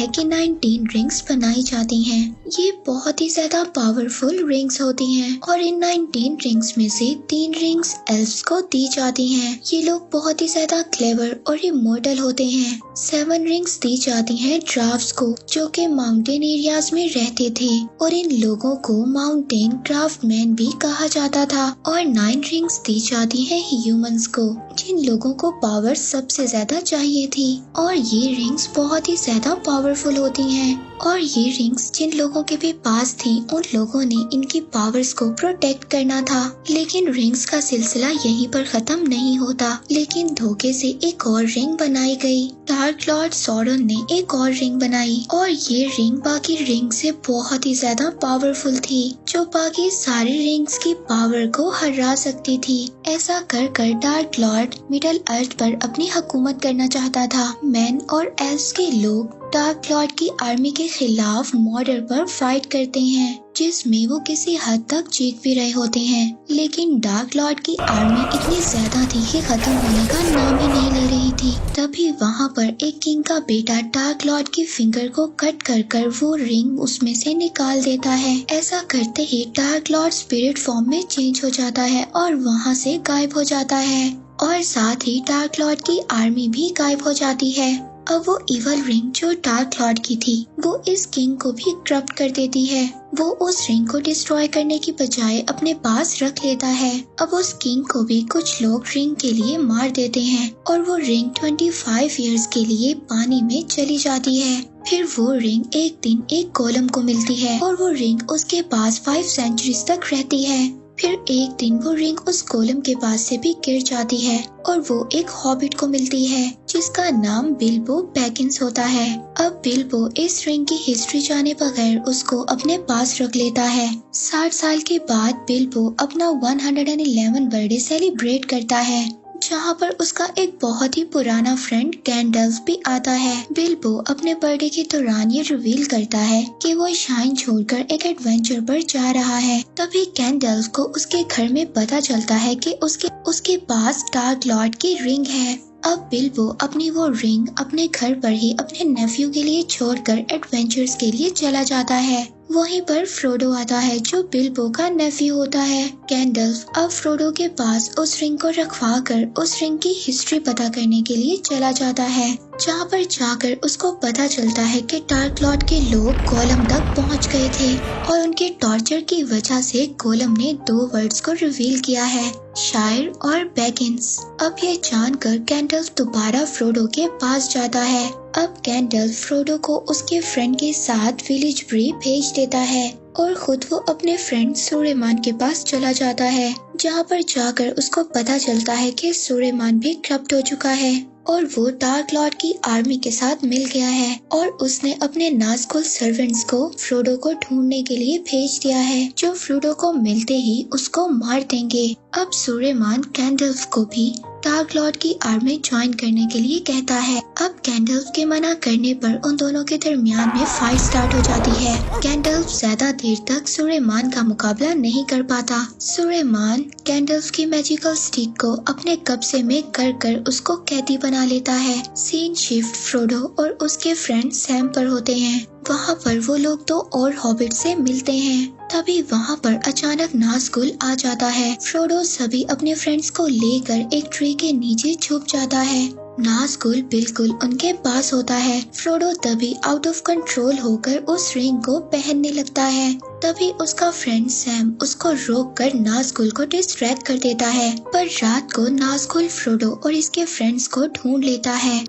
है कि 19 रिंग्स बनाई जाती हैं। ये बहुत ही ज्यादा पावरफुल रिंग्स होती हैं और इन 19 रिंग्स में से 3 रिंग्स एल्फ्स को दी जाती हैं। ये लोग बहुत ही ज्यादा क्लेवर और इमॉर्टल होते हैं। 7 रिंग्स दी जाती हैं ड्राफ्ट्स को, जो कि माउंटेन एरियाज में रहते थे और इन लोगों को माउंटेन क्राफ्टमैन भी कहा जाता था। और 9 रिंग्स दी जाती हैं ह्यूमंस को, जिन लोगों को पावर सबसे ज्यादा चाहिए थी। और ये रिंग्स बहुत ही ज्यादा पावरफुल होती हैं और ये रिंग्स जिन लोगों के भी पास थी उन लोगों ने इनकी पावर्स को प्रोटेक्ट करना था। लेकिन रिंग्स का सिलसिला यहीं पर खत्म नहीं होता, लेकिन धोखे से एक और रिंग बनाई गई। डार्क लॉर्ड सॉरन ने एक और रिंग बनाई और ये रिंग बाकी रिंग से बहुत ही ज्यादा पावरफुल थी, जो बाकी सारे रिंग्स की पावर को हरा सकती थी। ऐसा कर कर डार्क लॉर्ड मिडल अर्थ पर अपनी हुकूमत करना चाहता था। मैन और एल्व्स के लोग डार्क लॉर्ड की आर्मी के खिलाफ मॉर्डर पर फाइट करते हैं, जिसमें वो किसी हद तक जीत भी रहे होते हैं। लेकिन डार्क लॉर्ड की आर्मी इतनी ज्यादा थी कि खत्म होने का नाम ही नहीं ले रही थी। तभी वहाँ पर एक किंग का बेटा डार्क लॉर्ड की फिंगर को कट कर कर वो रिंग उसमें से निकाल देता है। ऐसा करते ही डार्क लॉर्ड स्पिरिट फॉर्म में चेंज हो जाता है और वहाँ से गायब हो जाता है और साथ ही डार्क लॉर्ड की आर्मी भी गायब हो जाती है। अब वो इवल रिंग जो डार्क लॉर्ड की थी वो इस किंग को भी करप्ट कर देती है। वो उस रिंग को डिस्ट्रॉय करने की बजाय अपने पास रख लेता है। अब उस किंग को भी कुछ लोग रिंग के लिए मार देते हैं और वो रिंग 25 इयर्स के लिए पानी में चली जाती है। फिर वो रिंग एक दिन एक गोलम को मिलती है और वो रिंग उसके पास 5 सेंचुरीज तक रहती है। फिर एक दिन वो रिंग उस गोलम के पास से भी गिर जाती है और वो एक हॉबिट को मिलती है जिसका नाम बिल्बो बैगिंस होता है। अब बिल्बो इस रिंग की हिस्ट्री जाने बगैर उसको अपने पास रख लेता है। 60 साल के बाद बिल्बो अपना 111 बर्थडे सेलिब्रेट करता है, जहाँ पर उसका एक बहुत ही पुराना फ्रेंड गैंडल्फ भी आता है। बिल्बो अपने बर्थडे के दौरान ये रिवील करता है कि वो शाइन छोड़कर एक एडवेंचर पर जा रहा है। तभी गैंडल्फ को उसके घर में पता चलता है कि उसके पास डार्क लॉर्ड की रिंग है। अब बिल्बो अपनी वो रिंग अपने घर पर ही अपने नेफ्यू के लिए छोड़कर एडवेंचर्स के लिए चला जाता है। वहीं पर फ्रोडो आता है जो बिल्बो का नेफ्यू होता है। गैंडल्फ अब फ्रोडो के पास उस रिंग को रखवा कर उस रिंग की हिस्ट्री पता करने के लिए चला जाता है, जहाँ पर जाकर उसको पता चलता है कि डार्क लॉर्ड के लोग गोलम तक पहुँच गए थे और उनके टॉर्चर की वजह से गोलम ने 2 वर्ड्स को रिवील किया है, शायर और बैगिंस। अब ये जानकर गैंडल्फ दोबारा फ्रोडो के पास जाता है। अब गैंडल्फ फ्रोडो को उसके फ्रेंड के साथ विलेज ब्री भेज देता है और खुद वो अपने फ्रेंड सुलेमान के पास चला जाता है, जहाँ पर जाकर उसको पता चलता है कि सुलेमान भी करप्ट हो चुका है और वो डार्क लॉर्ड की आर्मी के साथ मिल गया है और उसने अपने नाज़गुल सर्वेंट्स को फ्रोडो को ढूंढने के लिए भेज दिया है, जो फ्रोडो को मिलते ही उसको मार देंगे। अब सुलेमान गैंडल्फ को भी डार्क लॉर्ड की आर्मी ज्वाइन करने के लिए कहता है। अब गैंडल्फ के मना करने पर उन दोनों के दरमियान में फाइट स्टार्ट हो जाती है। गैंडल्फ ज्यादा देर तक सुलेमान का मुकाबला नहीं कर पाता। सुलेमान गैंडल्फ की मैजिकल स्टिक को अपने कब्जे में कर उसको कैदी बना लेता है। सीन शिफ्ट फ्रोडो और उसके फ्रेंड सैम पर होते हैं। वहाँ पर वो लोग 2 और हॉबिट से मिलते हैं। तभी वहाँ पर अचानक नाज़गुल आ जाता है। फ्रोडो सभी अपने फ्रेंड्स को लेकर एक ट्री के नीचे छुप जाता है। नाज़गुल बिल्कुल उनके पास होता है। फ्रोडो तभी आउट ऑफ कंट्रोल होकर उस रिंग को पहनने लगता है। तभी उसका फ्रेंड सैम उसको रोककर नाज़गुल को डिस्ट्रैक्ट कर देता है। पर रात को नाज़गुल फ्रोडो और इसके फ्रेंड्स को ढूंढ लेता है।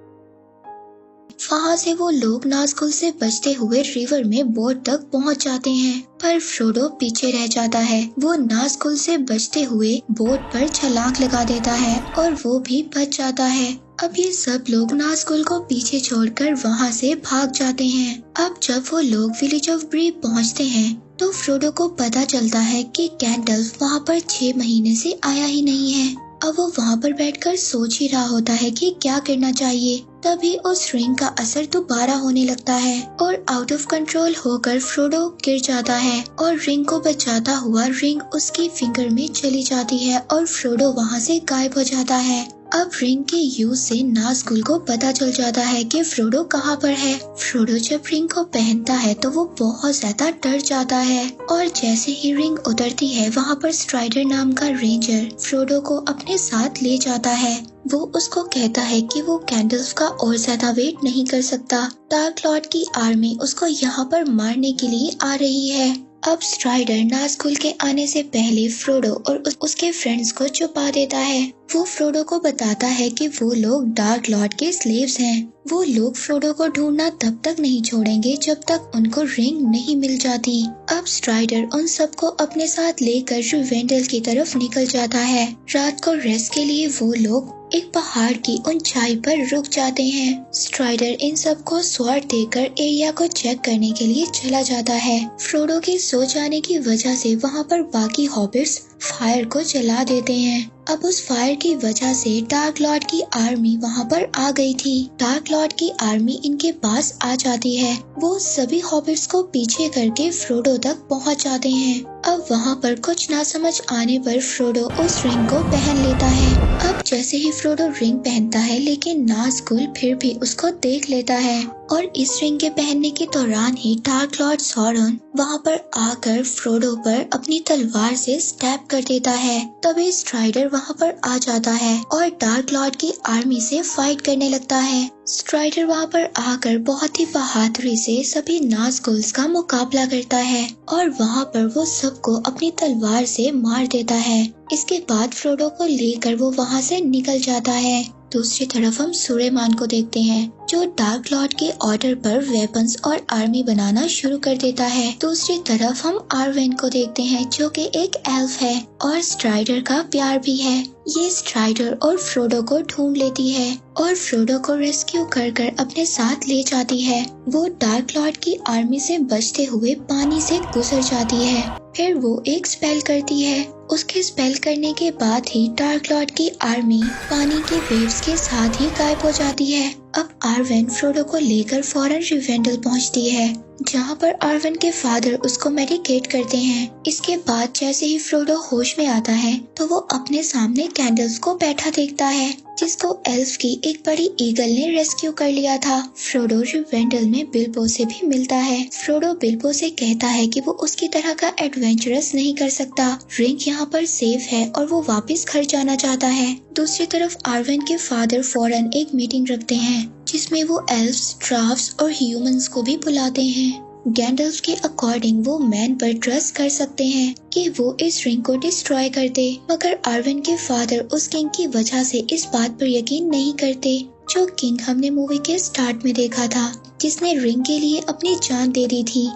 वहाँ से वो लोग नाज़गुल से बचते हुए रिवर में बोट तक पहुँच जाते हैं, पर फ्रोडो पीछे रह जाता है। वो नाज़गुल से बचते हुए बोट पर छलांग लगा देता है और वो भी बच जाता है। अब ये सब लोग नाज़गुल को पीछे छोड़कर वहाँ से भाग जाते हैं। अब जब वो लोग विलेज ऑफ ब्री पहुँचते हैं तो फ्रोडो को पता चलता है कि गैंडल्फ वहाँ पर 6 महीने से आया ही नहीं है। अब वो वहाँ पर बैठकर सोच ही रहा होता है कि क्या करना चाहिए। तभी उस रिंग का असर दोबारा होने लगता है और आउट ऑफ कंट्रोल होकर फ्रोडो गिर जाता है और रिंग को बचाता हुआ रिंग उसकी फिंगर में चली जाती है और फ्रोडो वहाँ से गायब हो जाता है। अब रिंग के यूज से नाज़गुल को पता चल जाता है कि फ्रोडो कहाँ पर है। फ्रोडो जब रिंग को पहनता है तो वो बहुत ज्यादा डर जाता है और जैसे ही रिंग उतरती है वहाँ पर स्ट्राइडर नाम का रेंजर फ्रोडो को अपने साथ ले जाता है। वो उसको कहता है कि वो गैंडल्फ का और ज्यादा वेट नहीं कर सकता। डार्क लॉर्ड की आर्मी उसको यहाँ पर मारने के लिए आ रही है। अब स्ट्राइडर नाज़गुल के आने से पहले फ्रोडो और उसके फ्रेंड्स को छुपा देता है। वो फ्रोडो को बताता है कि वो लोग डार्क लॉर्ड के स्लेव्स हैं। वो लोग फ्रोडो को ढूंढना तब तक नहीं छोड़ेंगे जब तक उनको रिंग नहीं मिल जाती। अब स्ट्राइडर उन सबको अपने साथ लेकर रिवेंडल की तरफ निकल जाता है। रात को रेस्ट के लिए वो लोग एक पहाड़ की ऊंचाई पर रुक जाते हैं। स्ट्राइडर इन सबको स्वॉर्ड देकर एरिया को चेक करने के लिए चला जाता है। फ्रोडो के सो जाने की वजह से वहाँ पर बाकी हॉबिट्स फायर को जला देते हैं। अब उस फायर की वजह से डार्क लॉर्ड की आर्मी वहाँ पर आ गई थी। डार्क लॉर्ड की आर्मी इनके पास आ जाती है। वो सभी हॉबिट्स को पीछे करके फ्रोडो तक पहुँच जाते हैं। अब वहाँ पर कुछ ना समझ आने पर फ्रोडो उस रिंग को पहन लेता है। अब जैसे ही फ्रोडो रिंग पहनता है लेकिन नाज़गुल फिर भी उसको देख लेता है और इस रिंग के पहनने के दौरान ही डार्क लॉर्ड सॉरन वहाँ पर आकर फ्रोडो पर अपनी तलवार से स्टैब कर देता है। तभी स्ट्राइडर वहाँ पर आ जाता है और डार्क लॉर्ड की आर्मी से फाइट करने लगता है। स्ट्राइडर वहाँ पर आकर बहुत ही बहादुरी से सभी नाज़गुल्स का मुकाबला करता है और वहाँ पर वो सबको अपनी तलवार से मार देता है। इसके बाद फ्रोडो को लेकर वो वहाँ से निकल जाता है। दूसरी तरफ हम सुलेमान को देखते हैं जो डार्क लॉर्ड के ऑर्डर पर वेपन्स और आर्मी बनाना शुरू कर देता है। दूसरी तरफ हम आर्वेन को देखते हैं जो कि एक एल्फ है और स्ट्राइडर का प्यार भी है। ये स्ट्राइडर और फ्रोडो को ढूंढ लेती है और फ्रोडो को रेस्क्यू कर अपने साथ ले जाती है। वो डार्क लॉर्ड की आर्मी से बचते हुए पानी से गुजर जाती है। फिर वो एक स्पेल करती है। उसके स्पेल करने के बाद ही डार्क लॉर्ड की आर्मी पानी की वेव्स के साथ ही गायब हो जाती है। अब आर्वेन फ्रोडो को लेकर फौरन रिवेंडल पहुंचती है जहां पर आर्वेन के फादर उसको मेडिकेट करते हैं। इसके बाद जैसे ही फ्रोडो होश में आता है तो वो अपने सामने कैंडल्स को बैठा देखता है जिसको एल्फ की एक बड़ी ईगल ने रेस्क्यू कर लिया था। फ्रोडो रिवेंडल में बिल्बो से भी मिलता है। फ्रोडो बिल्बो से कहता है कि वो उसकी तरह का एडवेंचरस नहीं कर सकता। रिंग यहाँ पर सेफ है और वो वापस घर जाना चाहता है। दूसरी तरफ आर्वेन के फादर फौरन एक मीटिंग रखते हैं जिसमें वो एल्फ्स, ड्राफ्ट्स और ह्यूमंस को भी बुलाते हैं। गैंडल्फ के अकॉर्डिंग वो मैन पर ट्रस्ट कर सकते हैं कि वो इस रिंग को डिस्ट्रॉय कर दे, मगर आर्वेन के फादर उस किंग की वजह से इस बात पर यकीन नहीं करते जो किंग हमने मूवी के स्टार्ट में देखा था जिसने रिंग के लिए अपनी जान दे दी थी।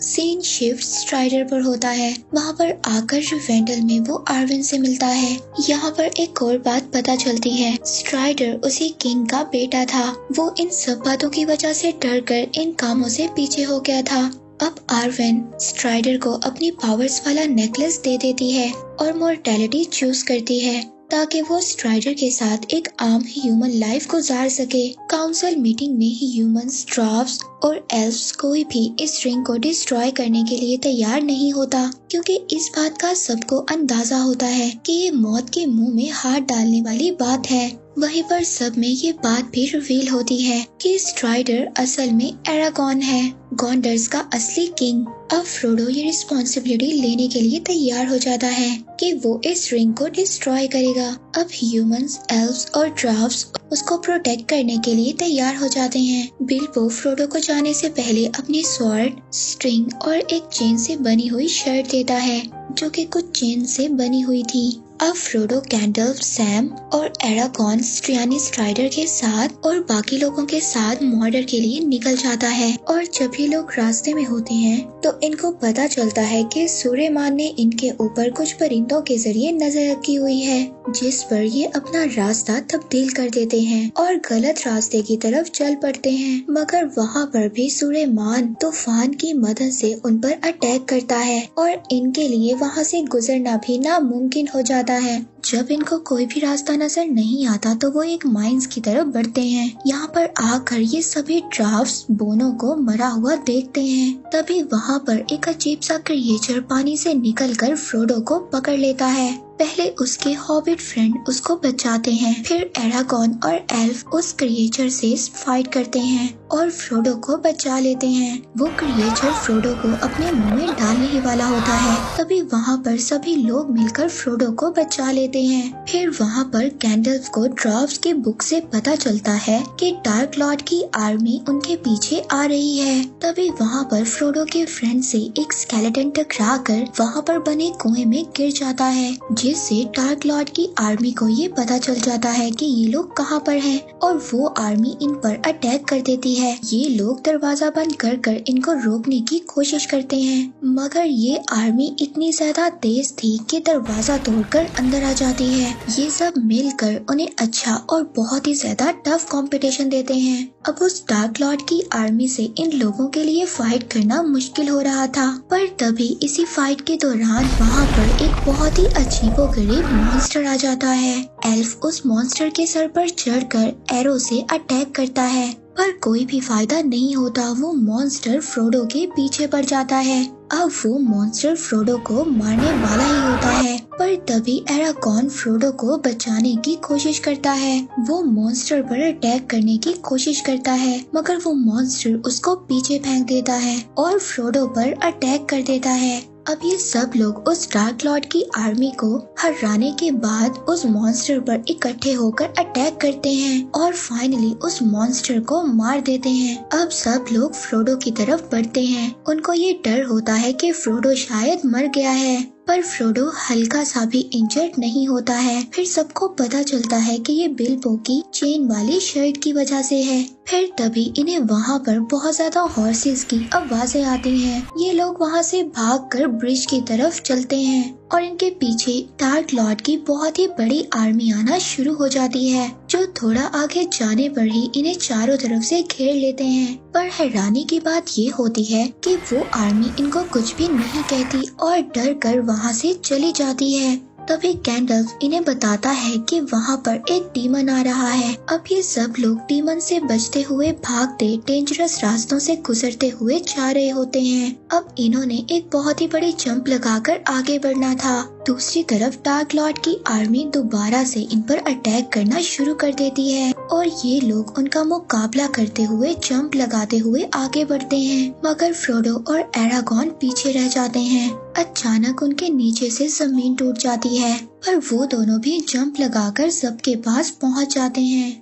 सीन शिफ्ट स्ट्राइडर पर होता है। वहाँ पर आकर रिवेंडल में वो आर्वेन से मिलता है। यहाँ पर एक और बात पता चलती है, स्ट्राइडर उसी किंग का बेटा था। वो इन सब बातों की वजह से डरकर इन कामों से पीछे हो गया था। अब आर्वेन स्ट्राइडर को अपनी पावर्स वाला नेकलेस दे देती है और मॉर्टेलिटी चूज करती है ताकि वो स्ट्राइडर के साथ एक आम ह्यूमन लाइफ गुजार सके। काउंसिल मीटिंग में ह्यूमंस, ड्राफ्ट्स और एल्फ्स कोई भी इस रिंग को डिस्ट्रॉय करने के लिए तैयार नहीं होता क्योंकि इस बात का सबको अंदाजा होता है कि ये मौत के मुंह में हाथ डालने वाली बात है। वहीं पर सब में ये बात भी रिवील होती है कि स्ट्राइडर असल में एरागॉन है, गॉन्डर्स का असली किंग। अब फ्रोडो ये रिस्पॉन्सिबिलिटी लेने के लिए तैयार हो जाता है कि वो इस रिंग को डिस्ट्रॉय करेगा। अब ह्यूमंस, एल्फ्स और ड्राफ्ट्स उसको प्रोटेक्ट करने के लिए तैयार हो जाते हैं। बिल्बो फ्रोडो को जाने से पहले अपनी स्वॉर्ड, स्ट्रिंग और एक चेन से बनी हुई शर्ट देता है जो कि कुछ चेन से बनी हुई थी। अब फ्रोडो, गैंडल्फ, सैम और एरागॉन यानी स्ट्राइडर के साथ और बाकी लोगों के साथ मॉर्डर के लिए निकल जाता है और जब ये लोग रास्ते में होते हैं तो इनको पता चलता है कि सुलेमान ने इनके ऊपर कुछ परिंदों के जरिए नजर रखी हुई है जिस पर ये अपना रास्ता तब्दील कर देते हैं और गलत रास्ते की तरफ चल पड़ते हैं। मगर वहाँ पर भी सुलेमान तूफान की मदद से उन पर अटैक करता है और इनके लिए वहाँ से गुजरना भी नामुमकिन हो जाता है। जब इनको कोई भी रास्ता नजर नहीं आता तो वो एक माइंस की तरफ बढ़ते हैं। यहाँ पर आकर ये सभी ड्राफ्ट्स बोनो को मरा हुआ देखते हैं। तभी वहाँ पर एक अजीब सा क्रिएचर पानी से निकलकर फ्रोडो को पकड़ लेता है। पहले उसके हॉबिट फ्रेंड उसको बचाते हैं, फिर एरागॉन और एल्फ उस क्रिएचर से फाइट करते हैं और फ्रोडो को बचा लेते हैं। वो क्रिएचर फ्रोडो को अपने मुंह में डालने ही वाला होता है, तभी वहाँ पर सभी लोग मिलकर फ्रोडो को बचा लेते हैं। फिर वहाँ पर गैंडल्फ को ड्राफ्ट्स की बुक से पता चलता है कि डार्क लॉर्ड की आर्मी उनके पीछे आ रही है। तभी वहाँ पर फ्रोडो के फ्रेंड से एक स्केलेटन टकरा कर वहाँ पर बने कुएं में गिर जाता है, जिससे डार्क लॉर्ड की आर्मी को ये पता चल जाता है कि ये लोग कहाँ पर हैं और वो आर्मी इन पर अटैक कर देती है। ये लोग दरवाजा बंद कर कर इनको रोकने की कोशिश करते हैं, मगर ये आर्मी इतनी ज्यादा तेज थी कि दरवाजा तोड़कर अंदर आ जाती है। ये सब मिलकर उन्हें अच्छा और बहुत ही ज्यादा टफ कंपटीशन देते हैं। अब उस डार्क लॉर्ड की आर्मी से इन लोगों के लिए फाइट करना मुश्किल हो रहा था, पर तभी इसी फाइट के दौरान वहाँ पर एक बहुत ही अजीबोगरीब मॉन्स्टर आ जाता है। एल्फ उस मॉन्स्टर के सर पर चढ़कर एरो से अटैक करता है, पर कोई भी फायदा नहीं होता। वो मॉन्स्टर फ्रोडो के पीछे पड़ जाता है। अब वो मॉन्स्टर फ्रोडो को मारने वाला ही होता है, पर तभी एरागॉन फ्रोडो को बचाने की कोशिश करता है। वो मॉन्स्टर पर अटैक करने की कोशिश करता है, मगर वो मॉन्स्टर उसको पीछे फेंक देता है और फ्रोडो पर अटैक कर देता है। अब ये सब लोग उस डार्क लॉर्ड की आर्मी को हराने के बाद उस मॉन्स्टर पर इकट्ठे होकर अटैक करते हैं और फाइनली उस मॉन्स्टर को मार देते हैं। अब सब लोग फ्रोडो की तरफ बढ़ते हैं। उनको ये डर होता है कि फ्रोडो शायद मर गया है, पर फ्रोडो हल्का सा भी इंजर्ड नहीं होता है। फिर सबको पता चलता है कि ये बिल्बो की चेन वाली शर्ट की वजह से है। फिर तभी इन्हें वहाँ पर बहुत ज्यादा हॉर्सेस की आवाजें आती हैं। ये लोग वहाँ से भागकर ब्रिज की तरफ चलते हैं और इनके पीछे डार्क लॉर्ड की बहुत ही बड़ी आर्मी आना शुरू हो जाती है, जो थोड़ा आगे जाने पर ही इन्हें चारों तरफ से घेर लेते हैं। पर हैरानी की बात ये होती है कि वो आर्मी इनको कुछ भी नहीं कहती और डर कर वहाँ से चली जाती है। तभी गैंडल्फ इन्हें बताता है कि वहाँ पर एक डीमन आ रहा है। अब ये सब लोग डीमन से बचते हुए भागते डेंजरस रास्तों से गुजरते हुए जा रहे होते हैं। अब इन्होंने एक बहुत ही बड़ी जंप लगाकर आगे बढ़ना था। दूसरी तरफ डार्क लॉर्ड की आर्मी दोबारा से इन पर अटैक करना शुरू कर देती है और ये लोग उनका मुकाबला करते हुए जंप लगाते हुए आगे बढ़ते हैं, मगर फ्रोडो और एरागॉन पीछे रह जाते हैं। अचानक उनके नीचे से जमीन टूट जाती है, पर वो दोनों भी जंप लगाकर सबके पास पहुंच जाते हैं।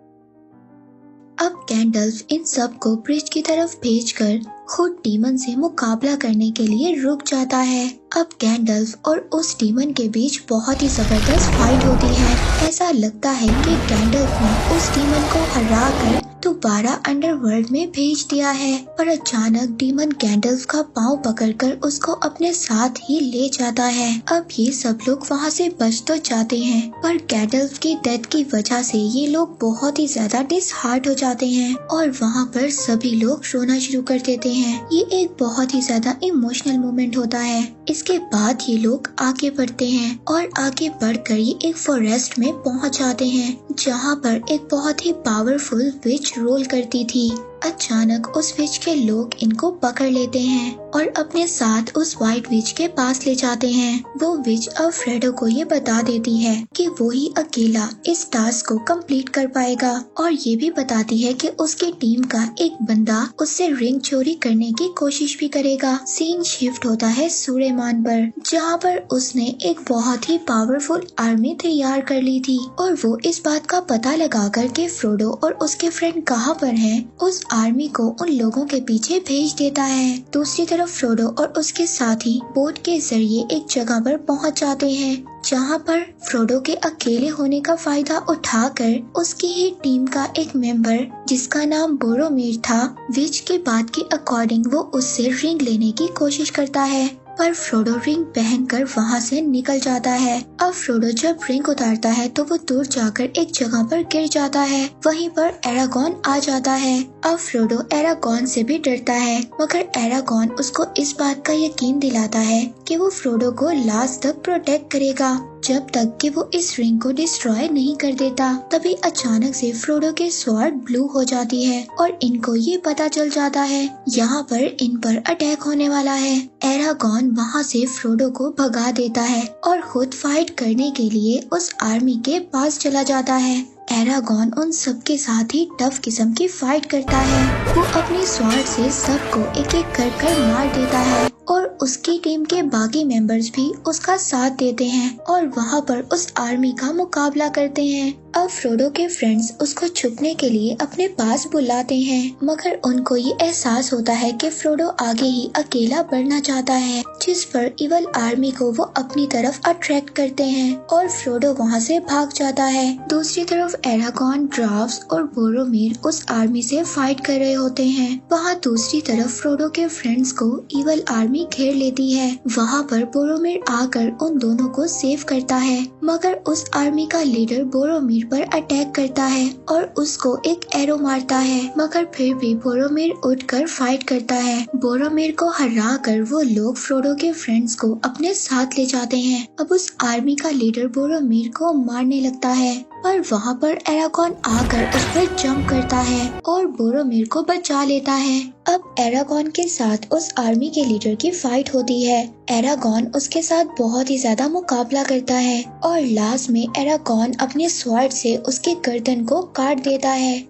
अब गैंडल्फ इन सब को ब्रिज की तरफ भेजकर खुद डीमन से मुकाबला करने के लिए रुक जाता है। अब गैंडल्फ और उस डीमन के बीच बहुत ही जबरदस्त फाइट होती है। ऐसा लगता है कि गैंडल्फ ने उस डीमन को हरा कर दोबारा अंडरवर्ल्ड में भेज दिया है, पर अचानक डीमन गैंडल्फ का पांव पकड़कर उसको अपने साथ ही ले जाता है। अब ये सब लोग वहाँ से बच तो जाते हैं, पर गैंडल्फ की डेथ की वजह से ये लोग बहुत ही ज्यादा डिसहार्ट हो जाते हैं और वहाँ पर सभी लोग रोना शुरू कर देते हैं। ये एक बहुत ही ज्यादा इमोशनल मोमेंट होता है। इसके बाद ये लोग आगे बढ़ते हैं और आगे बढ़कर ये एक फॉरेस्ट में पहुंच जाते हैं, जहाँ पर एक बहुत ही पावरफुल विच रोल करती थी। अचानक उस विच के लोग इनको पकड़ लेते हैं और अपने साथ उस व्हाइट विच के पास ले जाते हैं। वो विच अब फ्रेडो को ये बता देती है कि वो ही अकेला इस टास्क को कंप्लीट कर पाएगा और ये भी बताती है कि उसकी टीम का एक बंदा उससे रिंग चोरी करने की कोशिश भी करेगा। सीन शिफ्ट होता है सूर्यमान पर, जहाँ पर उसने एक बहुत ही पावरफुल आर्मी तैयार कर ली थी और वो इस बात का पता लगाकर के फ्रोडो और उसके फ्रेंड कहाँ पर हैं, उस आर्मी को उन लोगों के पीछे भेज देता है। दूसरी तरफ फ्रोडो और उसके साथी बोट के जरिए एक जगह पर पहुंच जाते हैं, जहां पर फ्रोडो के अकेले होने का फायदा उठाकर उसकी ही टीम का एक मेंबर, जिसका नाम बोरोमीर था, विच के बात के अकॉर्डिंग वो उससे रिंग लेने की कोशिश करता है, पर फ्रोडो रिंग पहनकर वहां से निकल जाता है। अब फ्रोडो जब रिंग उतारता है तो वो दूर जाकर एक जगह पर गिर जाता है। वहीं पर एरागॉन आ जाता है। अब फ्रोडो एरागॉन से भी डरता है, मगर एरागॉन उसको इस बात का यकीन दिलाता है कि वो फ्रोडो को लास्ट तक प्रोटेक्ट करेगा। जब तक कि वो इस रिंग को डिस्ट्रॉय नहीं कर देता। तभी अचानक से फ्रोडो के स्वॉर्ड ब्लू हो जाती है और इनको ये पता चल जाता है यहाँ पर इन पर अटैक होने वाला है। एरागॉन वहाँ से फ्रोडो को भगा देता है और खुद फाइट करने के लिए उस आर्मी के पास चला जाता है। एरागॉन उन सब के साथ ही टफ किस्म की फाइट करता है। वो अपने स्वॉर्ड से सबको एक एक कर मार देता है और उसकी टीम के बाकी मेंबर्स भी उसका साथ देते हैं और वहाँ पर उस आर्मी का मुकाबला करते हैं। अब फ्रोडो के फ्रेंड्स उसको छुपने के लिए अपने पास बुलाते हैं, मगर उनको ये एहसास होता है कि फ्रोडो आगे ही अकेला बढ़ना चाहता है, जिस पर इवल आर्मी को वो अपनी तरफ अट्रैक्ट करते हैं और फ्रोडो वहाँ से भाग जाता है। दूसरी तरफ एरागॉन, ड्राव्स और बोरोमिर उस आर्मी से फाइट कर रहे होते हैं। वहाँ दूसरी तरफ फ्रोडो के फ्रेंड्स को इवल आर्मी घेर लेती है। वहाँ पर बोरोमिर आकर उन दोनों को सेव करता है, मगर उस आर्मी का लीडर बोरोमिर पर अटैक करता है और उसको एक एरो मारता है, मगर फिर भी बोरोमिर उठकर फाइट करता है। बोरोमिर को हरा कर वो लोग फ्रोडो के फ्रेंड्स को अपने साथ ले जाते हैं। अब उस आर्मी का लीडर बोरोमिर को मारने लगता है और वहाँ पर एरागॉन आकर उस पर जंप करता है और बोरोमिर को बचा लेता है। अब एरागॉन के साथ उस आर्मी के लीडर की फाइट होती है। एरागॉन उसके साथ बहुत ही ज्यादा मुकाबला करता है और लास्ट में एरागॉन अपने स्वॉर्ड से उसके गर्दन को काट देता है।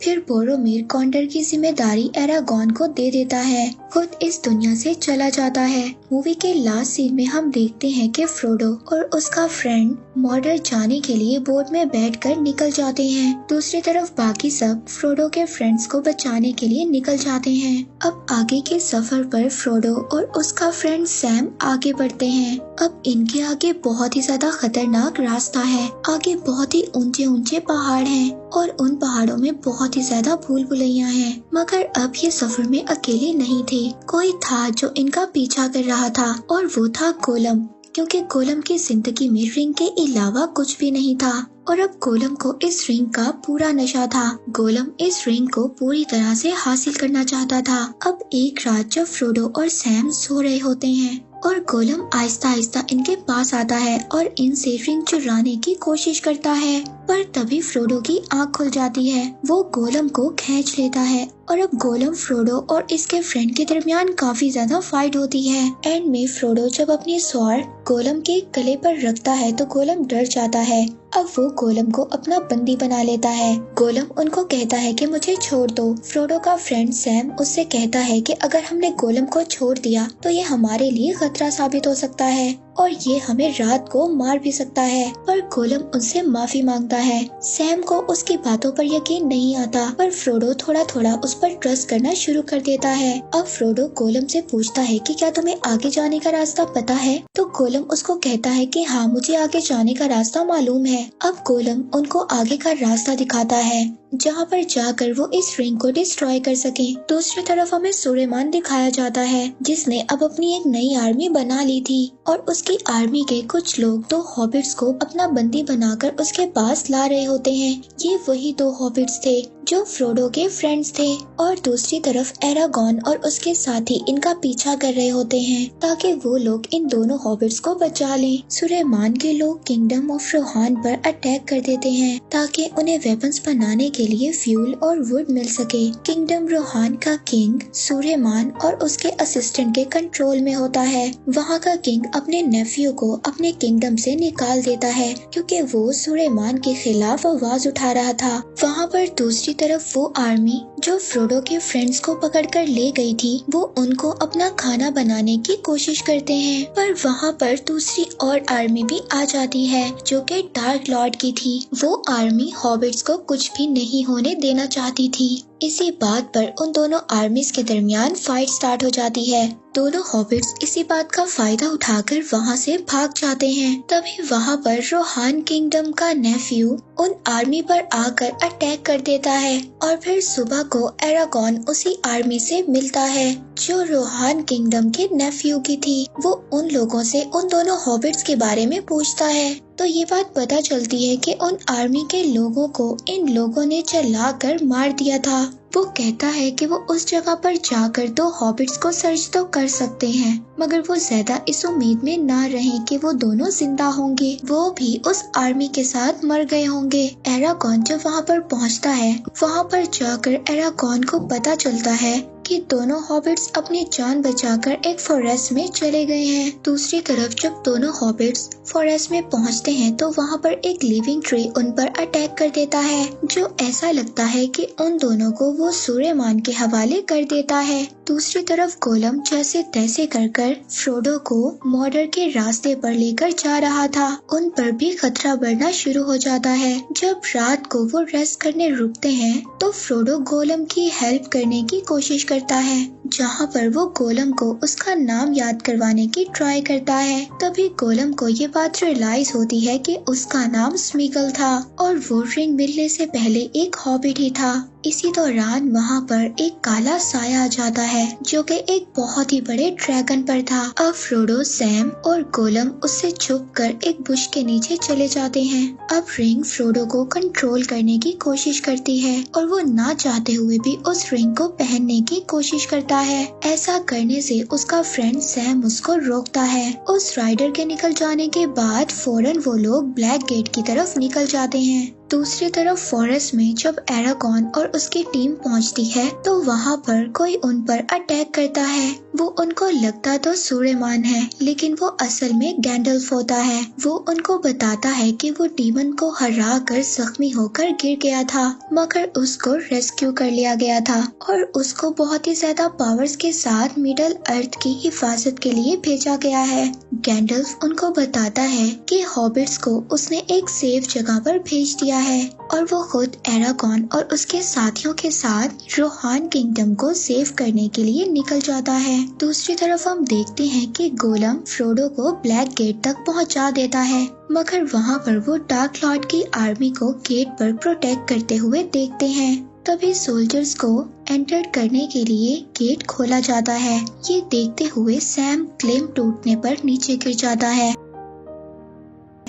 फिर बोरोमिर कॉन्डर की जिम्मेदारी एरागॉन को दे देता है, खुद इस दुनिया से चला जाता है। मूवी के लास्ट सीन में हम देखते हैं कि फ्रोडो और उसका फ्रेंड मॉर्डर जाने के लिए बोट में बैठकर निकल जाते हैं। दूसरी तरफ बाकी सब फ्रोडो के फ्रेंड्स को बचाने के लिए निकल जाते हैं। अब आगे के सफर पर फ्रोडो और उसका फ्रेंड सैम आगे बढ़ते हैं। अब इनके आगे बहुत ही ज्यादा खतरनाक रास्ता है। आगे बहुत ही ऊंचे ऊंचे पहाड़ हैं और उन पहाड़ों में बहुत ही ज्यादा भूल भुलैया हैं। मगर अब ये सफर में अकेले नहीं थे, कोई था जो इनका पीछा कर रहा था और वो था गोलम, क्योंकि गोलम की जिंदगी में रिंग के अलावा कुछ भी नहीं था और अब गोलम को इस रिंग का पूरा नशा था। गोलम इस रिंग को पूरी तरह से हासिल करना चाहता था। अब एक रात जब फ्रोडो और सैम सो रहे होते हैं और गोलम आहिस्ता आहिस्ता इनके पास आता है और इनसे रिंग चुराने की कोशिश करता है, पर तभी फ्रोडो की आंख खुल जाती है। वो गोलम को खींच लेता है और अब गोलम, फ्रोडो और इसके फ्रेंड के दरमियान काफी ज्यादा फाइट होती है। एंड में फ्रोडो जब अपनी स्वॉर्ड गोलम के गले पर रखता है तो गोलम डर जाता है। अब वो गोलम को अपना बंदी बना लेता है। गोलम उनको कहता है कि मुझे छोड़ दो। फ्रोडो का फ्रेंड सैम उससे कहता है कि अगर हमने गोलम को छोड़ दिया तो ये हमारे लिए खतरा साबित हो सकता है और ये हमें रात को मार भी सकता है, पर गोलम उनसे माफी मांगता है। सैम को उसकी बातों पर यकीन नहीं आता, पर फ्रोडो थोड़ा थोड़ा उस पर ट्रस्ट करना शुरू कर देता है। अब फ्रोडो गोलम से पूछता है कि क्या तुम्हें आगे जाने का रास्ता पता है? तो गोलम उसको कहता है कि हाँ, मुझे आगे जाने का रास्ता मालूम है। अब गोलम उनको आगे का रास्ता दिखाता है जहाँ पर जाकर वो इस रिंग को डिस्ट्रॉय कर सके। दूसरी तरफ हमें सुलेमान दिखाया जाता है, जिसने अब अपनी एक नई आर्मी बना ली थी और उसकी आर्मी के कुछ लोग दो हॉबिट्स को अपना बंदी बनाकर उसके पास ला रहे होते हैं। ये वही दो हॉबिट्स थे जो फ्रोडो के फ्रेंड्स थे और दूसरी तरफ एरागॉन और उसके साथी इनका पीछा कर रहे होते हैं ताकि वो लोग इन दोनों हॉबिट्स को बचा लें। सुलेमान के लोग किंगडम ऑफ रोहान पर अटैक कर देते हैं ताकि उन्हें वेपन्स बनाने के लिए फ्यूल और वुड मिल सके। किंगडम रोहान का किंग सुलेमान और उसके असिस्टेंट के कंट्रोल में होता है। वहाँ का किंग अपने नेफ्यू को अपने किंगडम से निकाल देता है क्योंकि वो सुलेमान के खिलाफ आवाज उठा रहा था। वहाँ पर दूसरी तरफ वो आर्मी जो फ्रोडो के फ्रेंड्स को पकड़कर ले गई थी, वो उनको अपना खाना बनाने की कोशिश करते हैं, पर वहाँ पर दूसरी और आर्मी भी आ जाती है जो कि डार्क लॉर्ड की थी। वो आर्मी हॉबिट्स को कुछ भी नहीं होने देना चाहती थी। इसी बात पर उन दोनों आर्मीज के दरमियान फाइट स्टार्ट हो जाती है। दोनों हॉबिट्स इसी बात का फायदा उठाकर वहाँ से भाग जाते हैं। तभी वहाँ पर रोहान किंगडम का नेफ्यू उन आर्मी पर आकर अटैक कर देता है और फिर सुबह को एरागॉन उसी आर्मी से मिलता है जो रोहान किंगडम के नेफ्यू की थी। वो उन लोगों से उन दोनों हॉबिट्स के बारे में पूछता है तो ये बात पता चलती है कि उन आर्मी के लोगों को इन लोगों ने चला कर मार दिया था वो कहता है कि वो उस जगह पर जाकर 2 हॉबिट्स को सर्च तो कर सकते हैं, मगर वो ज्यादा इस उम्मीद में ना रहे कि वो दोनों जिंदा होंगे, वो भी उस आर्मी के साथ मर गए होंगे। एरागॉन जब वहाँ पर पहुँचता है, वहाँ पर जाकर एरागॉन को पता चलता है कि दोनों हॉबिट्स अपनी जान बचाकर एक फॉरेस्ट में चले गए हैं। दूसरी तरफ जब दोनों हॉबिट्स फॉरेस्ट में पहुंचते हैं तो वहां पर एक लिविंग ट्री उन पर अटैक कर देता है, जो ऐसा लगता है कि उन दोनों को वो सूर्यमान के हवाले कर देता है। दूसरी तरफ गोलम जैसे तैसे कर फ्रोडो को मॉर्डर के रास्ते पर लेकर जा रहा था। उन पर भी खतरा बढ़ना शुरू हो जाता है। जब रात को वो रेस्ट करने रुकते हैं तो फ्रोडो गोलम की हेल्प करने की कोशिश करता है, जहाँ पर वो गोलम को उसका नाम याद करवाने की ट्राई करता है। तभी गोलम को ये बात रियलाइज होती है कि उसका नाम स्मीगल था और वो रिंग मिलने से पहले एक हॉबिट ही था। इसी दौरान वहाँ पर एक काला साया आ जाता है, जो कि एक बहुत ही बड़े ड्रैगन पर था। अब फ्रोडो, सैम और गोलम उससे छुपकर एक बुश के नीचे चले जाते हैं। अब रिंग फ्रोडो को कंट्रोल करने की कोशिश करती है और वो ना चाहते हुए भी उस रिंग को पहनने की कोशिश करता है। ऐसा करने से उसका फ्रेंड सैम उसको रोकता है। उस राइडर के निकल जाने के बाद फौरन वो लोग ब्लैक गेट की तरफ निकल जाते हैं। दूसरी तरफ फॉरेस्ट में जब एरागॉन और उसकी टीम पहुंचती है तो वहां पर कोई उन पर अटैक करता है। वो उनको लगता तो सूर्यमान है, लेकिन वो असल में गैंडल्फ होता है। वो उनको बताता है कि वो डीमन को हरा कर जख्मी होकर गिर गया था, मगर उसको रेस्क्यू कर लिया गया था और उसको बहुत ही ज्यादा पावर्स के साथ मिडल अर्थ की हिफाजत के लिए भेजा गया है। गैंडल्फ उनको बताता है कि हॉबिट्स को उसने एक सेफ जगह पर भेज दिया है और वो खुद एरागॉन और उसके साथियों के साथ रोहान किंगडम को सेव करने के लिए निकल जाता है। दूसरी तरफ हम देखते हैं कि गोलम फ्रोडो को ब्लैक गेट तक पहुंचा देता है, मगर वहां पर वो डार्क लॉर्ड की आर्मी को गेट पर प्रोटेक्ट करते हुए देखते हैं। तभी सोल्जर्स को एंटर करने के लिए गेट खोला जाता है। ये देखते हुए सैम क्लेम टूटने पर नीचे गिर जाता है।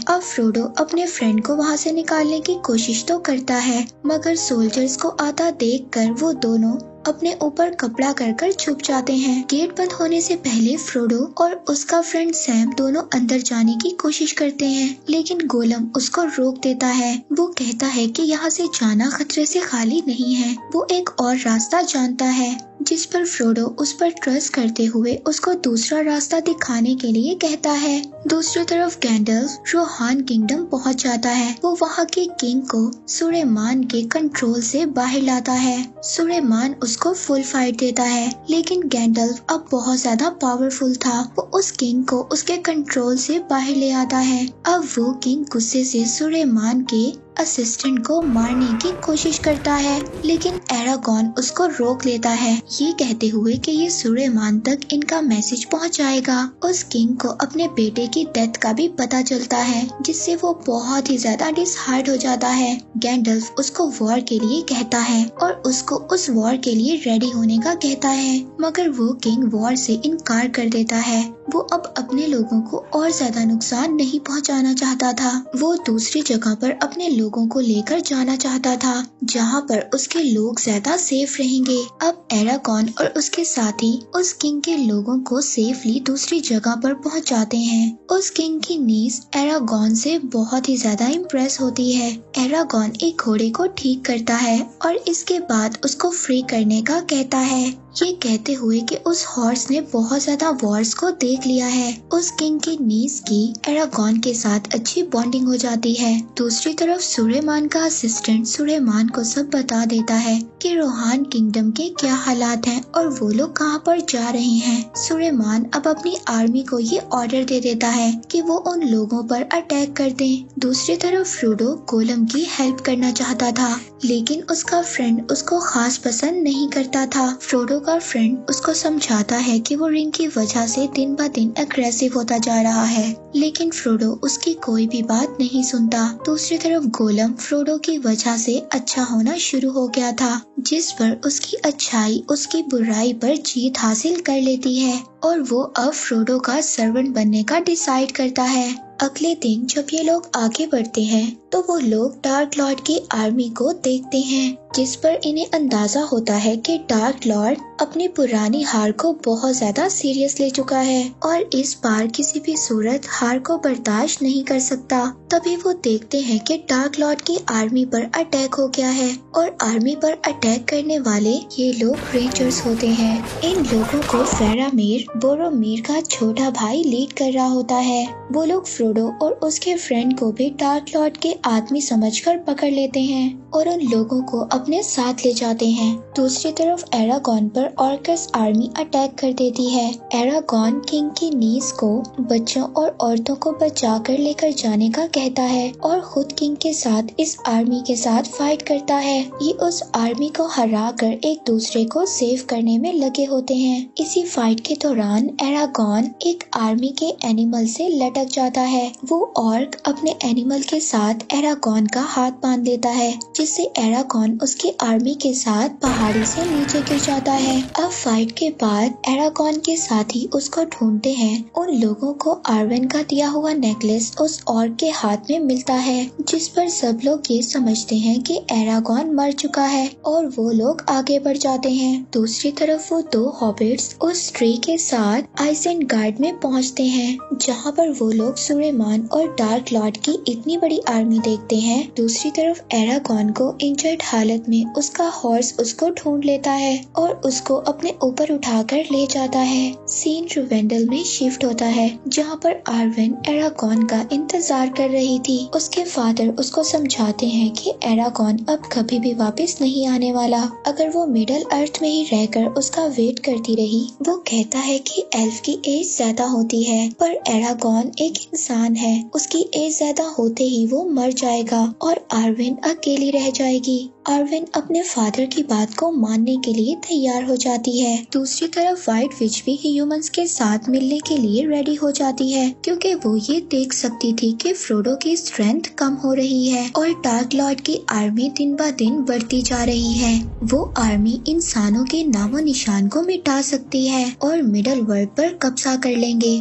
अब फ्रोडो अपने फ्रेंड को वहां से निकालने की कोशिश तो करता है, मगर सोल्जर्स को आता देखकर वो दोनों अपने ऊपर कपड़ा कर छुप जाते हैं। गेट बंद होने से पहले फ्रोडो और उसका फ्रेंड सैम दोनों अंदर जाने की कोशिश करते हैं, लेकिन गोलम उसको रोक देता है। वो कहता है कि यहाँ से जाना खतरे से खाली नहीं है। वो एक और रास्ता जानता है, जिस पर फ्रोडो उस पर ट्रस्ट करते हुए उसको दूसरा रास्ता दिखाने के लिए कहता है। दूसरी तरफ गैंडल्फ रोहान किंगडम पहुंच जाता है। वो वहाँ के किंग को सूर्यमान के कंट्रोल से बाहर लाता है। सूर्यमान उसको फुल फाइट देता है, लेकिन गैंडल्फ अब बहुत ज्यादा पावरफुल था। वो उस किंग को उसके कंट्रोल से बाहर ले आता है। अब वो किंग गुस्से से सूर्यमान के असिस्टेंट को मारने की कोशिश करता है, लेकिन एरागॉन उसको रोक लेता है, ये कहते हुए कि ये सूर्यमान तक इनका मैसेज पहुंचाएगा। उस किंग को अपने बेटे की डेथ का भी पता चलता है, जिससे वो बहुत ही ज्यादा डिसहार्ट हो जाता है। गैंडल्फ उसको वॉर के लिए कहता है और उसको उस वॉर के लिए रेडी होने का कहता है, मगर वो किंग वॉर से इनकार कर देता है। वो अब अपने लोगों को और ज्यादा नुकसान नहीं पहुंचाना चाहता था। वो दूसरी जगह पर अपने लोगों को लेकर जाना चाहता था, जहां पर उसके लोग ज्यादा सेफ रहेंगे। अब एरागॉन और उसके साथी उस किंग के लोगों को सेफली दूसरी जगह पर पहुंचाते हैं। उस किंग की नीस एरागॉन से बहुत ही ज्यादा इम्प्रेस होती है। एरागॉन एक घोड़े को ठीक करता है और इसके बाद उसको फ्री करने का कहता है, ये कहते हुए कि उस हॉर्स ने बहुत ज्यादा वॉर्स को देख लिया है। उस किंग की नीस की एरागॉन के साथ अच्छी बॉन्डिंग हो जाती है। दूसरी तरफ सूर्यमान का असिस्टेंट सूर्यमान को सब बता देता है कि रोहान किंगडम के क्या हालात हैं और वो लोग कहाँ पर जा रहे हैं। सूर्यमान अब अपनी आर्मी को ये ऑर्डर दे देता है कि वो उन लोगों पर अटैक कर दें। दूसरी तरफ फ्रोडो गोलम की हेल्प करना चाहता था, लेकिन उसका फ्रेंड उसको खास पसंद नहीं करता था। फ्रोडो का फ्रेंड उसको समझाता है कि वो रिंग की वजह से दिन ब दिन अग्रेसिव होता जा रहा है, लेकिन फ्रोडो उसकी कोई भी बात नहीं सुनता। दूसरी तरफ गोलम फ्रोडो की वजह से अच्छा होना शुरू हो गया था, जिस पर उसकी अच्छाई उसकी बुराई पर जीत हासिल कर लेती है और वो अब फ्रोडो का सर्वेंट बनने का डिसाइड करता है। अगले दिन जब ये लोग आगे बढ़ते हैं तो वो लोग डार्क लॉर्ड की आर्मी को देखते हैं, जिस पर इन्हें अंदाजा होता है कि डार्क लॉर्ड अपनी पुरानी हार को बहुत ज्यादा सीरियस ले चुका है और इस बार किसी भी सूरत हार को बर्दाश्त नहीं कर सकता। तभी वो देखते हैं कि डार्क लॉर्ड की आर्मी पर अटैक हो गया है और आर्मी पर अटैक करने वाले ये लोग रेंजर्स होते हैं। इन लोगों को फेरामीर, बोरोमीर का छोटा भाई लीड कर रहा होता है। वो लोग फ्रोडो और उसके फ्रेंड को भी डार्क लॉर्ड के आदमी समझकर पकड़ लेते हैं और उन लोगों को अपने साथ ले जाते हैं। दूसरी तरफ एरागॉन पर ऑर्कस आर्मी अटैक कर देती है। एरागॉन किंग की नीस को बच्चों और औरतों को बचाकर लेकर जाने का कहता है और खुद किंग के साथ इस आर्मी के साथ फाइट करता है। ये उस आर्मी को हरा कर एक दूसरे को सेव करने में लगे होते हैं। इसी फाइट के दौरान एरागॉन एक आर्मी के एनिमल से लटक जाता है। वो ऑर्क अपने एनिमल के साथ एरागॉन का हाथ बांध देता है, जिससे एरागॉन उसकी आर्मी के साथ पहाड़ी से नीचे गिर जाता है। अब फाइट के बाद एरागॉन के साथी उसको ढूंढते हैं। उन लोगों को आर्वेन का दिया हुआ नेकलेस उस ऑर्क के हाथ में मिलता है, जिस पर सब लोग ये समझते हैं कि एरागॉन मर चुका है और वो लोग आगे बढ़ जाते हैं। दूसरी तरफ वो दो हॉबिट्स उस ट्री के साथ आइसेनगार्ड में पहुंचते हैं, जहां पर वो लोग सुलेमान और डार्क लॉर्ड की इतनी बड़ी आर्मी देखते हैं। दूसरी तरफ एरागॉन को इंजर्ड हालत में उसका हॉर्स उसको ढूंढ लेता है और उसको अपने ऊपर उठाकर ले जाता है। सीन रुवेंडल में शिफ्ट होता है, जहां पर आर्वेन एरागॉन का इंतजार कर रही थी। उसके फादर उसको समझाते हैं कि एरागॉन अब कभी भी वापस नहीं आने वाला। अगर वो मिडल अर्थ में ही रहकर उसका वेट करती रही। वो कहता है कि एल्फ की एज ज्यादा होती है, पर एरागॉन एक इंसान है। उसकी एज ज्यादा होते ही वो मर जाएगा और आर्वेन अकेली रह जाएगी। आर्वेन अपने फादर की बात को मानने के लिए तैयार हो जाती है। दूसरी तरफ व्हाइट विच भी ह्यूमंस के साथ मिलने के लिए रेडी हो जाती है, क्योंकि वो ये देख सकती थी कि फ्रोडो की स्ट्रेंथ कम हो रही है और डार्क लॉर्ड की आर्मी दिन ब दिन बढ़ती जा रही है। वो आर्मी इंसानों के नामो निशान को मिटा सकती है और मिडल वर्ल्ड पर कब्जा कर लेंगे।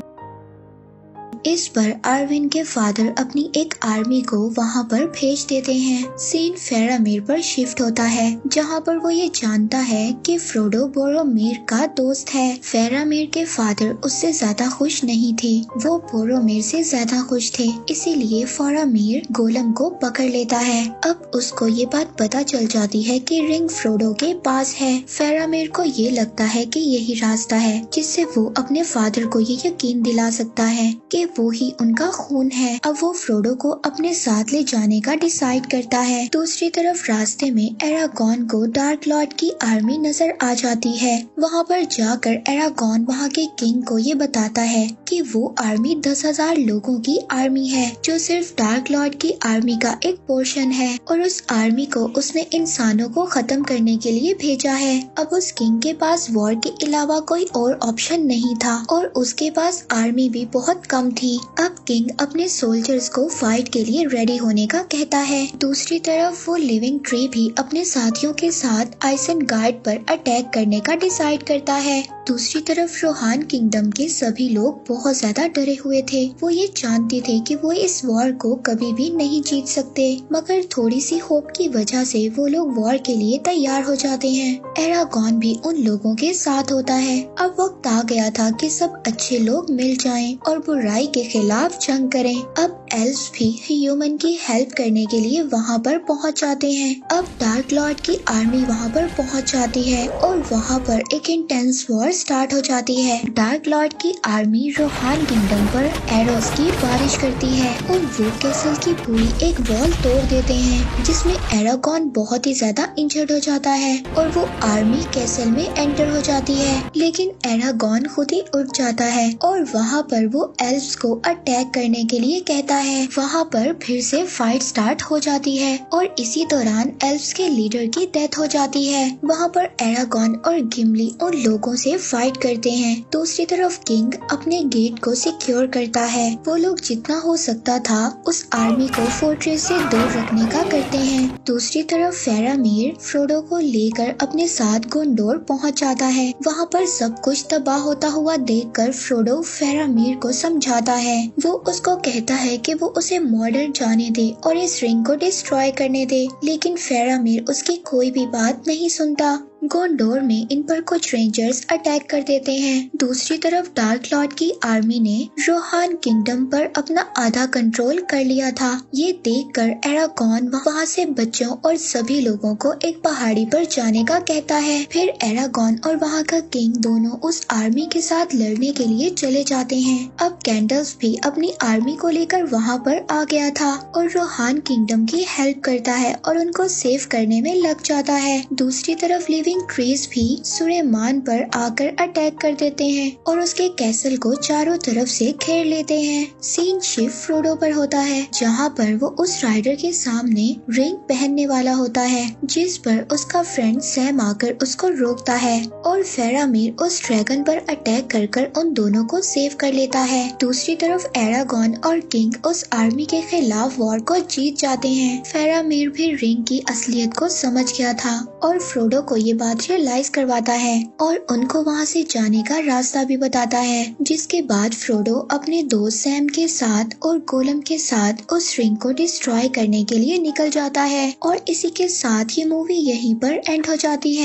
इस पर आर्वेन के फादर अपनी एक आर्मी को वहां पर भेज देते हैं। सीन फेरामीर पर शिफ्ट होता है, जहां पर वो ये जानता है कि फ्रोडो बोरोमीर का दोस्त है। फेरामीर के फादर उससे ज्यादा खुश नहीं थे, वो बोरोमीर से ज्यादा खुश थे। इसीलिए फेरामीर गोलम को पकड़ लेता है। अब उसको ये बात पता चल जाती है कि रिंग फ्रोडो के पास है। फेरामीर को ये लगता है कि यही रास्ता है जिससे वो अपने फादर को ये यकीन दिला सकता है कि वो ही उनका खून है। अब वो फ्रोडो को अपने साथ ले जाने का डिसाइड करता है। दूसरी तरफ रास्ते में एरागॉन को डार्क लॉर्ड की आर्मी नजर आ जाती है। वहाँ पर जाकर एरागॉन वहाँ के किंग को ये बताता है कि वो आर्मी 10,000 लोगों की आर्मी है, जो सिर्फ डार्क लॉर्ड की आर्मी का एक पोर्शन है और उस आर्मी को उसने इंसानों को खत्म करने के लिए भेजा है। अब उस किंग के पास वॉर के अलावा कोई और ऑप्शन नहीं था और उसके पास आर्मी भी बहुत कम थी। अब किंग अपने सोल्जर्स को फाइट के लिए रेडी होने का कहता है। दूसरी तरफ वो लिविंग ट्री भी अपने साथियों के साथ आइसेनगार्ड पर अटैक करने का डिसाइड करता है। दूसरी तरफ रोहान किंगडम के सभी लोग बहुत ज्यादा डरे हुए थे। वो ये जानते थे कि वो इस वॉर को कभी भी नहीं जीत सकते, मगर थोड़ी सी होप की वजह से वो लोग वॉर के लिए तैयार हो जाते हैं। एरागॉन भी उन लोगों के साथ होता है। अब वक्त आ गया था कि सब अच्छे लोग मिल जाएं और बुराई के खिलाफ जंग करें। अब एल्व्स भी ह्यूमन की हेल्प करने के लिए वहाँ पर पहुँच जाते हैं। अब डार्क लॉर्ड की आर्मी वहाँ पर पहुँच जाती है और वहाँ पर एक इंटेंस वॉर स्टार्ट हो जाती है। डार्क लॉर्ड की आर्मी रोहान किंगडम पर एरोस की बारिश करती है और वो कैसल की पूरी एक वॉल तोड़ देते हैं, जिसमें एरागॉन बहुत ही ज्यादा इंजर्ड हो जाता है और वो आर्मी कैसल में एंटर हो जाती है। लेकिन एरागॉन खुद ही उठ जाता है और वहाँ पर वो एल्व्स को अटैक करने के लिए कहता है। वहाँ पर फिर से फाइट स्टार्ट हो जाती है और इसी दौरान एल्व्स के लीडर की डेथ हो जाती है। वहाँ पर एरागॉन और गिमली उन लोगों से फाइट करते हैं। दूसरी तरफ किंग अपने गेट को सिक्योर करता है। वो लोग जितना हो सकता था उस आर्मी को फोर्ट्रेस से दूर रखने का करते हैं। दूसरी तरफ फेरामीर फ्रोडो को लेकर अपने साथ गुंडोर पहुंच जाता है। वहां पर सब कुछ तबाह होता हुआ देखकर फ्रोडो फेरामीर को समझाता है। वो उसको कहता है ताकि वो उसे मॉडर्न जाने दे और इस रिंग को डिस्ट्रॉय करने दे, लेकिन फेरामीर उसकी कोई भी बात नहीं सुनता। गोंडोर में इन पर कुछ रेंजर्स अटैक कर देते हैं। दूसरी तरफ डार्क लॉर्ड की आर्मी ने रोहान किंगडम पर अपना आधा कंट्रोल कर लिया था। ये देखकर एरागॉन वहाँ से बच्चों और सभी लोगों को एक पहाड़ी पर जाने का कहता है। फिर एरागॉन और वहाँ का किंग दोनों उस आर्मी के साथ लड़ने के लिए चले जाते हैं। अब गैंडल्फ भी अपनी आर्मी को लेकर वहाँ पर आ गया था और रोहान किंगडम की हेल्प करता है और उनको सेव करने में लग जाता है। दूसरी तरफ लिविंग ट्रीज भी सुलेमान पर आकर अटैक कर देते हैं और उसके कैसल को चारों तरफ से घेर लेते हैं। सीन शिफ्ट फ्रोडो पर होता है, जहाँ पर वो उस राइडर के सामने रिंग पहनने वाला होता है, जिस पर उसका फ्रेंड सैम आकर उसको रोकता है और फेरामीर उस ड्रैगन पर अटैक कर उन दोनों को सेव कर लेता है। दूसरी तरफ एरागॉन और किंग उस आर्मी के खिलाफ वॉर को जीत जाते हैं। फेरामीर भी रिंग की असलियत को समझ गया था और फ्रोडो को ये बात रियलाइज करवाता है और उनको वहाँ से जाने का रास्ता भी बताता है, जिसके बाद फ्रोडो अपने दोस्त सैम के साथ और गोलम के साथ उस रिंग को डिस्ट्रॉय करने के लिए निकल जाता है और इसी के साथ ये मूवी यहीं पर एंड हो जाती है।